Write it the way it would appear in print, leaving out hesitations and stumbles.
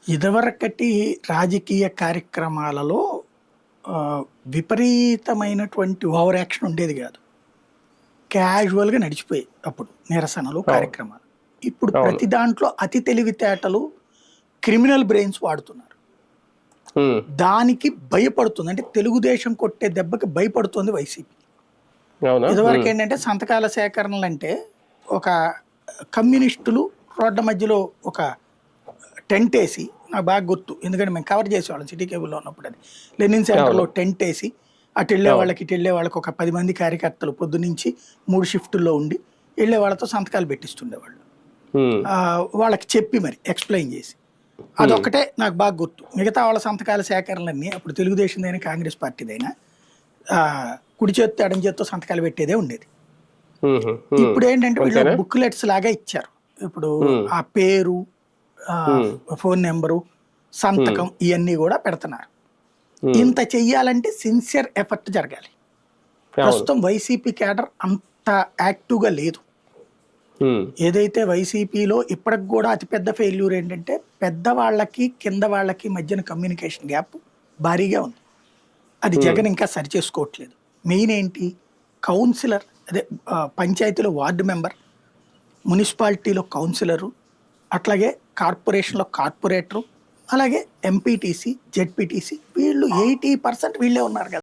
ఇదివరకటి రాజకీయ కార్యక్రమాలలో విపరీతమైనటువంటి ఓవర్ యాక్షన్ ఉండేది కాదు. క్యాజువల్‌గా నడిచిపోయాయి అప్పుడు నిరసనలు, అవును. కార్యక్రమాలు. ఇప్పుడు అవును. ప్రతి దాంట్లో అతి తెలివితేటలు, క్రిమినల్ బ్రెయిన్స్ వాడుతున్నారు. హ్మ్. దానికి భయపడుతుంది. అంటే తెలుగుదేశం కొట్టే దెబ్బకి భయపడుతుంది వైసీపీ. అవునా? ఇదివరకు హ్మ్. ఏంటంటే సంతకాల సేకరణలంటే ఒక కమ్యూనిస్టులు రోడ్ల మధ్యలో ఒక టెంట్ వేసి, నాకు బాగా గుర్తు ఎందుకంటే మేము కవర్ చేసేవాళ్ళం సిటీ కేబుల్లో ఉన్నప్పుడు. అది లెనిన్ సెంటర్లో అవును. టెంట్ వేసి అటు వెళ్ళే అవును. వాళ్ళకి ఇటు వెళ్ళే వాళ్ళకి ఒక 10 మంది కార్యకర్తలు పొద్దునుంచి 3 షిఫ్టుల్లో ఉండి వెళ్ళే వాళ్ళతో సంతకాలు పెట్టిస్తుండేవాళ్ళు. హ్మ్. వాళ్ళకి చెప్పి మరి ఎక్స్ప్లెయిన్ చేసి హ్మ్. అదొక్కటే నాకు బాగా గుర్తు. మిగతా వాళ్ళ సంతకాల సేకరణలన్నీ అప్పుడు తెలుగుదేశందైనా కాంగ్రెస్ పార్టీదైనా కుడి చేత్తో ఎడం చేత్తో సంతకాలు పెట్టేదే ఉండేది. హుహు. హ్మ్. ఇప్పుడు ఏంటంటే వీళ్ళు అంతేనా? బుక్లెట్స్ లాగా ఇచ్చారు. ఇప్పుడు హ్మ్. ఆ పేరు, హ్మ్. ఫోన్ నెంబరు, హ్మ్. సంతకం ఇవన్నీ కూడా పెడుతున్నారు. హ్మ్. ఇంత చెయ్యాలంటే సిన్సియర్ ఎఫర్ట్ జరగాలి. అవును. ప్రస్తుతం వైసీపీ క్యాడర్ అంత యాక్టివ్‌గా లేదు. హ్మ్. ఏదైతే వైసీపీలో ఇప్పటికి కూడా అతిపెద్ద ఫెయిల్యూర్ ఏంటంటే పెద్దవాళ్ళకి, కింద వాళ్ళకి మధ్యన కమ్యూనికేషన్ గ్యాప్ భారీగా ఉంది. అది హ్మ్. జగన్ ఇంకా సరిచేసుకోవట్లేదు. మెయిన్ ఏంటి? కౌన్సిలర్ అదే పంచాయతీలో వార్డు మెంబర్, మున్సిపాలిటీలో కౌన్సిలరు, అట్లాగే కార్పొరేషన్‌లో కార్పొరేటరు, అలాగే ఎంపీటీసీ, జెడ్పీటీసీ వీళ్ళు 80% వీళ్ళే ఉన్నారు కదా!